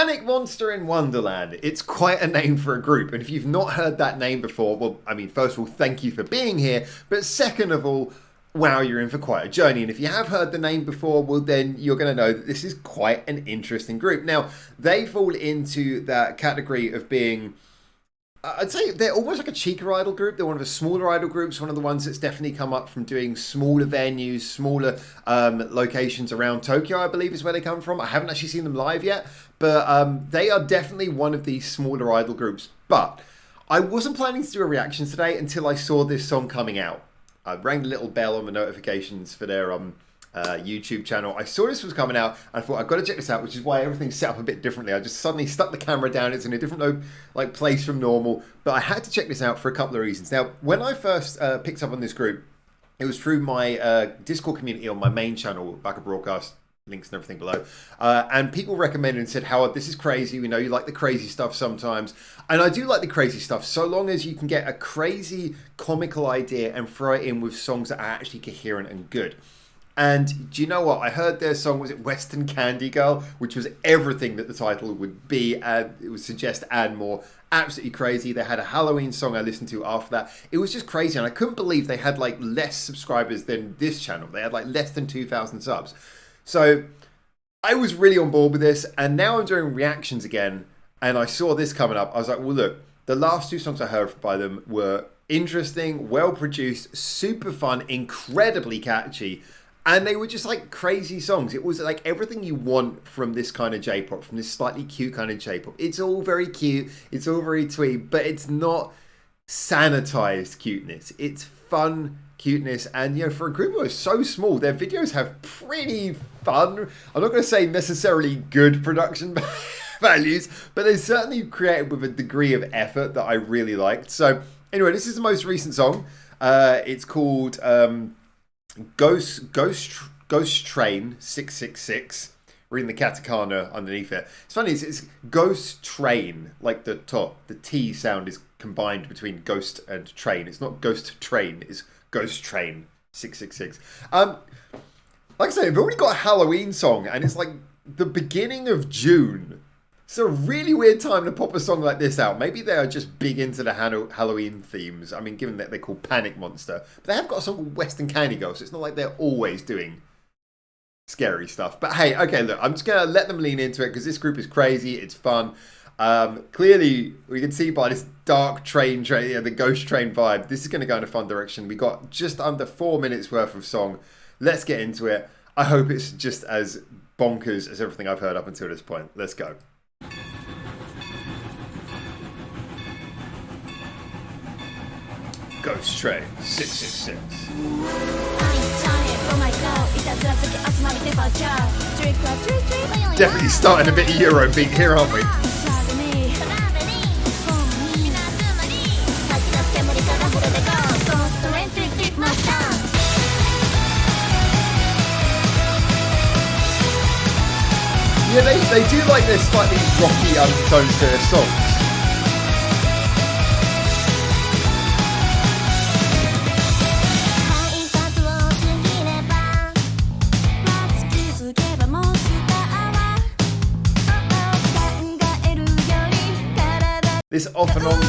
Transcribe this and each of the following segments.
Panic Monster in Wonderland. It's quite a name for a group, and if you've not heard that name before, well, I mean, first of all, thank you for being here, but second of all, wow, you're in for quite a journey. And if you have heard the name before, well, then you're going to know that this is quite an interesting group. Now, they fall into that category of being, I'd say they're almost like a cheaper idol group. They're one of the smaller idol groups, one of the ones that's definitely come up from doing smaller venues, smaller locations around Tokyo, I believe is where they come from. I haven't actually seen them live yet, but they are definitely one of these smaller idol groups. But I wasn't planning to do a reaction today until I saw this song coming out. I rang the little bell on the notifications for their YouTube channel. I saw this was coming out, and I thought, I've got to check this out, which is why everything's set up a bit differently. I just suddenly stuck the camera down. It's in a different place from normal, but I had to check this out for a couple of reasons. Now, when I first picked up on this group, it was through my Discord community on my main channel, Backup Broadcast, links and everything below. And people recommended and said, Howard, this is crazy. We know you like the crazy stuff sometimes. And I do like the crazy stuff, so long as you can get a crazy comical idea and throw it in with songs that are actually coherent and good. And do you know what? I heard their song, was it Western Candy Girl? Which was everything that the title would be, and it would suggest and more. Absolutely crazy. They had a Halloween song I listened to after that. It was just crazy, and I couldn't believe they had like less subscribers than this channel. They had like less than 2,000 subs. So I was really on board with this, and now I'm doing reactions again, and I saw this coming up. I was like, well, look, the last two songs I heard by them were interesting, well-produced, super fun, incredibly catchy, and they were just like crazy songs. It was like everything you want from this kind of J-pop, from this slightly cute kind of J-pop. It's all very cute, it's all very twee, but it's not sanitized cuteness. It's fun cuteness, and you know, for a group that is so small, their videos have pretty fun, I'm not going to say necessarily good production values, but they're certainly created with a degree of effort that I really liked. So anyway, this is the most recent song. It's called Ghost Train 666. Reading the katakana underneath it. It's funny, it's Ghost Train, like the T sound is combined between ghost and train. It's not Ghost Train, it's Ghost Train 666. Like I say, they've already got a Halloween song, and it's like the beginning of June. It's a really weird time to pop a song like this out. Maybe they are just big into the Halloween themes. I mean, given that they're called Panic Monster. But they have got a song called Western Candy Girl, so it's not like they're always doing scary stuff. But hey, okay, look, I'm just going to let them lean into it, because this group is crazy, it's fun. Clearly, we can see by this dark train, the ghost train vibe, this is going to go in a fun direction. We got just under 4 minutes worth of song. Let's get into it. I hope it's just as bonkers as everything I've heard up until this point. Let's go. Ghost Train 666. Definitely starting a bit of Eurobeat here, aren't we? Yeah, they do like their slightly rocky undertones to their songs. This off and on,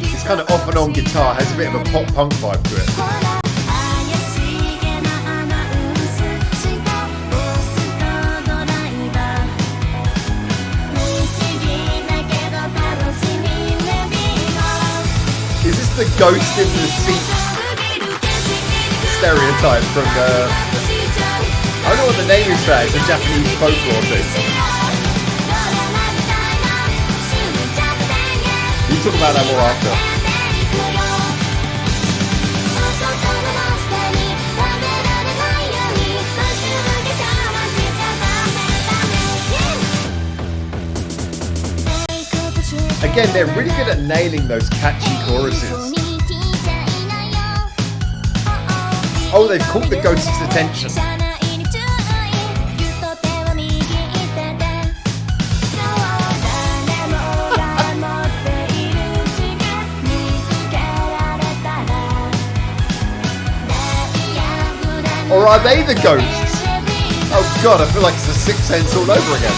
this kind of off and on guitar has a bit of a pop punk vibe to it. Is this the ghost in the seat stereotype from I don't know what the name is for that. It's a Japanese folklore thing. We'll talk about that more after. Again, they're really good at nailing those catchy choruses. Oh, they've caught the ghost's attention. Or are they the ghosts? Oh god, I feel like it's a Sixth Sense all over again.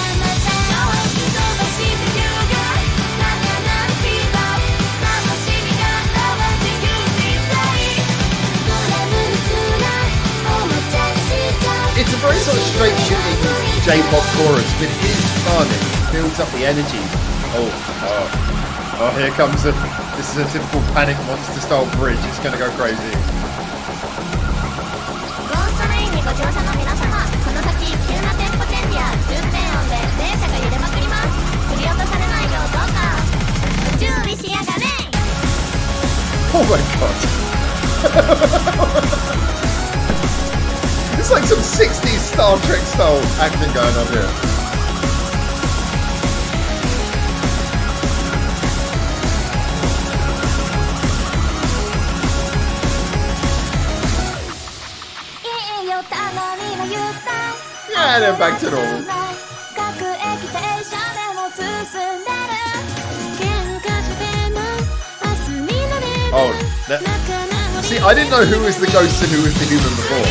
J-pop chorus, but it is fun. It builds up the energy. Oh, here comes this is a typical Panic Monster style bridge. It's gonna go crazy. Oh my god. It's like some 60s Star Trek style acting going on here. And then back to normal. Oh, see, I didn't know who was the ghost and who was the human before.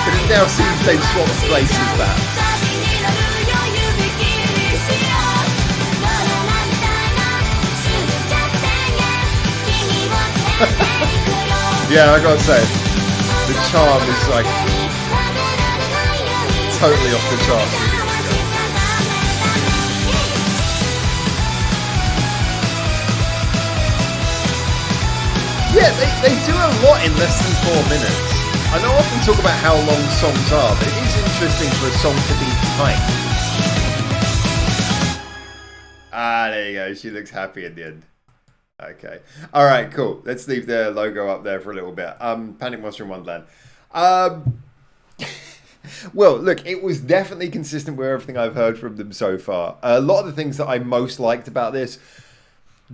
But it now seems they've swapped places back. Yeah, I gotta say, the charm is like totally off the charts. Yeah, they do a lot in less than 4 minutes. I know I often talk about how long songs are, but it is interesting for a song to be tight. Ah, there you go. She looks happy at the end. Okay. Alright, cool. Let's leave the logo up there for a little bit. Panic Monster in Wonderland. Well, look, it was definitely consistent with everything I've heard from them so far. A lot of the things that I most liked about this,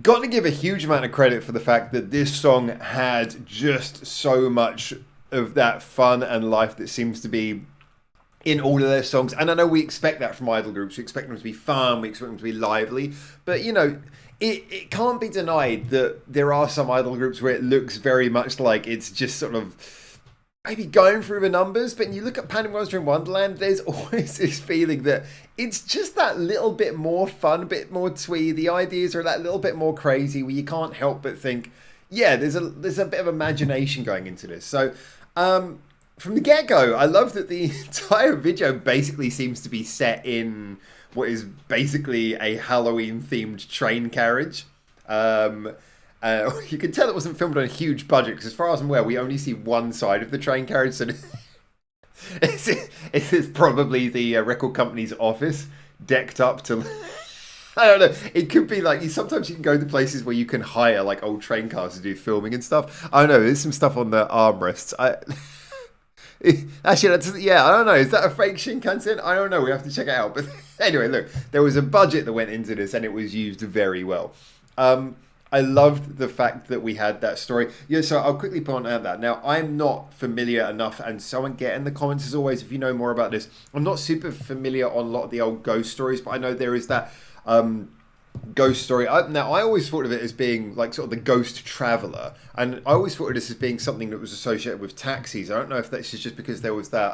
got to give a huge amount of credit for the fact that this song had just so much of that fun and life that seems to be in all of their songs. And I know we expect that from idol groups. We expect them to be fun. We expect them to be lively. But, you know, it can't be denied that there are some idol groups where it looks very much like it's just sort of maybe going through the numbers. But when you look at Panic Monster in Wonderland, there's always this feeling that it's just that little bit more fun, a bit more twee. The ideas are that little bit more crazy where you can't help but think, yeah, there's a bit of imagination going into this. So from the get-go, I love that the entire video basically seems to be set in what is basically a Halloween-themed train carriage. You can tell it wasn't filmed on a huge budget because as far as I'm aware, we only see one side of the train carriage. So it is probably the record company's office decked up to... I don't know. It could be like sometimes you can go to places where you can hire like old train cars to do filming and stuff. I don't know. There's some stuff on the armrests. Actually, I don't know. Is that a fake Shinkansen? I don't know. We have to check it out. But anyway, look, there was a budget that went into this and it was used very well. I loved the fact that we had that story. Yeah, so I'll quickly point out that. Now, I'm not familiar enough, and someone get in the comments as always if you know more about this. I'm not super familiar on a lot of the old ghost stories, but I know there is that ghost story. Now, I always thought of it as being like sort of the ghost traveller, and I always thought of this as being something that was associated with taxis. I don't know if that's just because there was that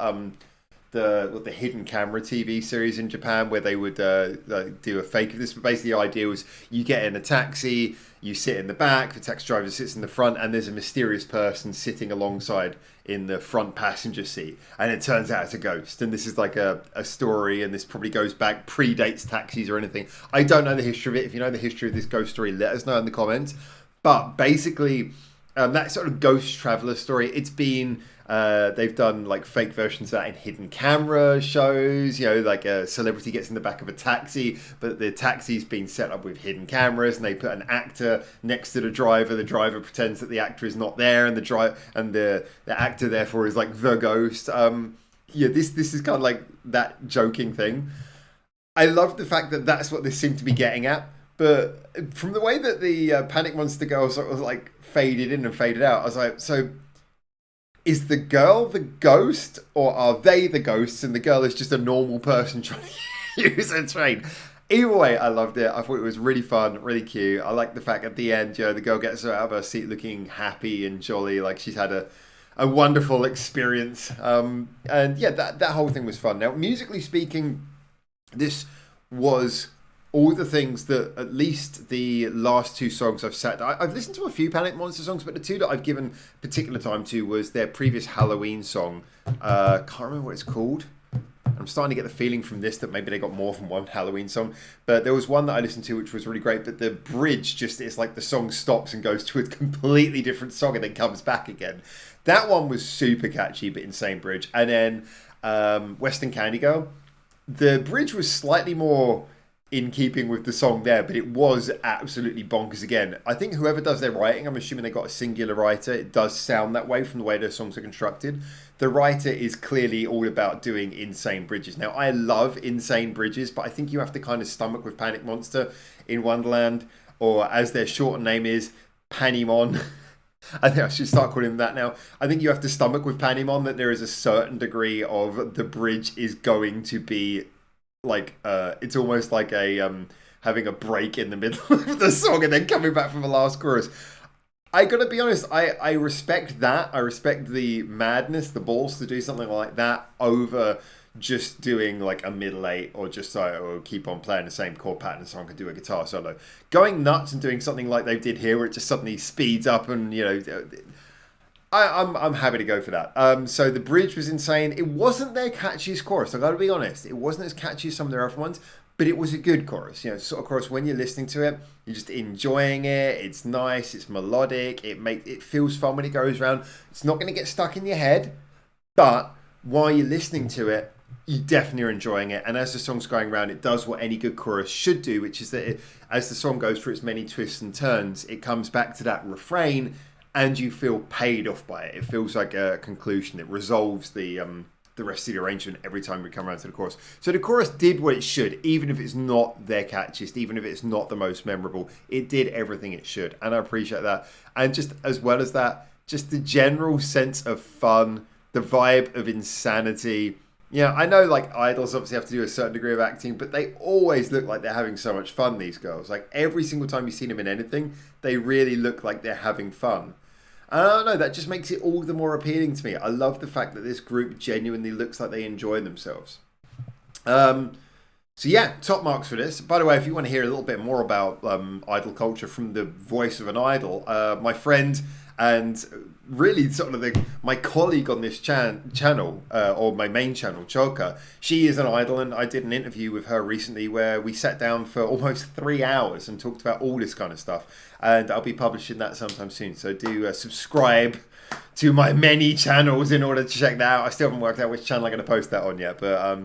the hidden camera TV series in Japan where they would do a fake of this, but basically the idea was you get in a taxi, you sit in the back, the taxi driver sits in the front, and there's a mysterious person sitting alongside in the front passenger seat, and it turns out it's a ghost. And this is like a story, and this probably goes back, predates taxis or anything. I don't know the history of it. If you know the history of this ghost story, let us know in the comments. But basically, that sort of ghost traveller story, it's been... they've done like fake versions of that in hidden camera shows, you know, like a celebrity gets in the back of a taxi, but the taxi's been set up with hidden cameras and they put an actor next to the driver pretends that the actor is not there, and the actor therefore is like the ghost. This is kind of like that joking thing. I love the fact that that's what this seemed to be getting at, but from the way that the Panic Monster girl sort of like faded in and faded out, I was like, so is the girl the ghost, or are they the ghosts and the girl is just a normal person trying to use a train? Either way, I loved it. I thought it was really fun, really cute. I like the fact at the end, you know, the girl gets out of her seat looking happy and jolly, like she's had a wonderful experience. And yeah, that whole thing was fun. Now, musically speaking, this was all the things that at least the last two songs I've listened to a few Panic Monster songs, but the two that I've given particular time to was their previous Halloween song. Can't remember what it's called. I'm starting to get the feeling from this that maybe they got more than one Halloween song. But there was one that I listened to which was really great, but the bridge just, it's like the song stops and goes to a completely different song and then comes back again. That one was super catchy, but insane bridge. And then Western Candy Girl, the bridge was slightly more in keeping with the song there, but it was absolutely bonkers again. I think whoever does their writing, I'm assuming they got a singular writer. It does sound that way from the way their songs are constructed. The writer is clearly all about doing insane bridges. Now, I love insane bridges, but I think you have to kind of stomach with Panic Monster in Wonderland, or as their short name is, Panimon. I think I should start calling them that now. I think you have to stomach with Panimon that there is a certain degree of the bridge is going to be like it's almost like a having a break in the middle of the song and then coming back for the last chorus. I gotta be honest, I respect that. I respect the madness, the balls to do something like that over just doing like a middle eight or just or keep on playing the same chord pattern so I can do a guitar solo. Going nuts and doing something like they did here where it just suddenly speeds up and, you know, I'm happy to go for that. So the bridge was insane. It wasn't their catchiest chorus. I got to be honest. It wasn't as catchy as some of their other ones, but it was a good chorus. You know, sort of chorus when you're listening to it, you're just enjoying it. It's nice. It's melodic. It feels fun when it goes around. It's not going to get stuck in your head, but while you're listening to it, you definitely are enjoying it. And as the song's going around, it does what any good chorus should do, which is that as the song goes through its many twists and turns, it comes back to that refrain. And you feel paid off by it. It feels like a conclusion. It resolves the rest of the arrangement every time we come around to the chorus. So the chorus did what it should, even if it's not their catchiest, even if it's not the most memorable. It did everything it should, and I appreciate that. And just as well as that, just the general sense of fun, the vibe of insanity. Yeah, I know like idols obviously have to do a certain degree of acting, but they always look like they're having so much fun, these girls. Like every single time you've seen them in anything, they really look like they're having fun. And I don't know, that just makes it all the more appealing to me. I love the fact that this group genuinely looks like they enjoy themselves. So yeah, top marks for this. By the way, if you want to hear a little bit more about idol culture from the voice of an idol, my friend and really sort of my colleague on this channel, or my main channel, Choka, she is an idol, and I did an interview with her recently where we sat down for almost 3 hours and talked about all this kind of stuff. And I'll be publishing that sometime soon. So do subscribe to my many channels in order to check that out. I still haven't worked out which channel I'm going to post that on yet, but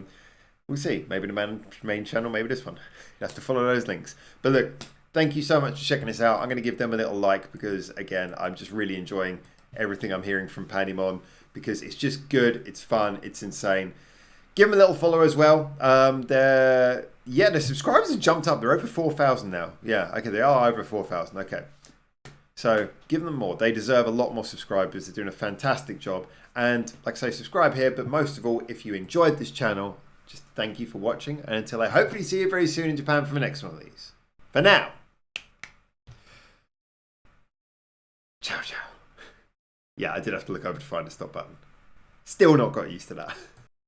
we'll see. Maybe the main channel, maybe this one. You have to follow those links. But look, thank you so much for checking this out. I'm going to give them a little like because, again, I'm just really enjoying everything I'm hearing from Panimon because it's just good, it's fun, it's insane. Give them a little follow as well. The subscribers have jumped up. They're over 4,000 now. Yeah, okay, they are over 4,000. Okay. So give them more. They deserve a lot more subscribers. They're doing a fantastic job. And like I say, subscribe here. But most of all, if you enjoyed this channel, just thank you for watching. And until I hopefully see you very soon in Japan for the next one of these. For now. Ciao, ciao. Yeah, I did have to look over to find the stop button. Still not got used to that.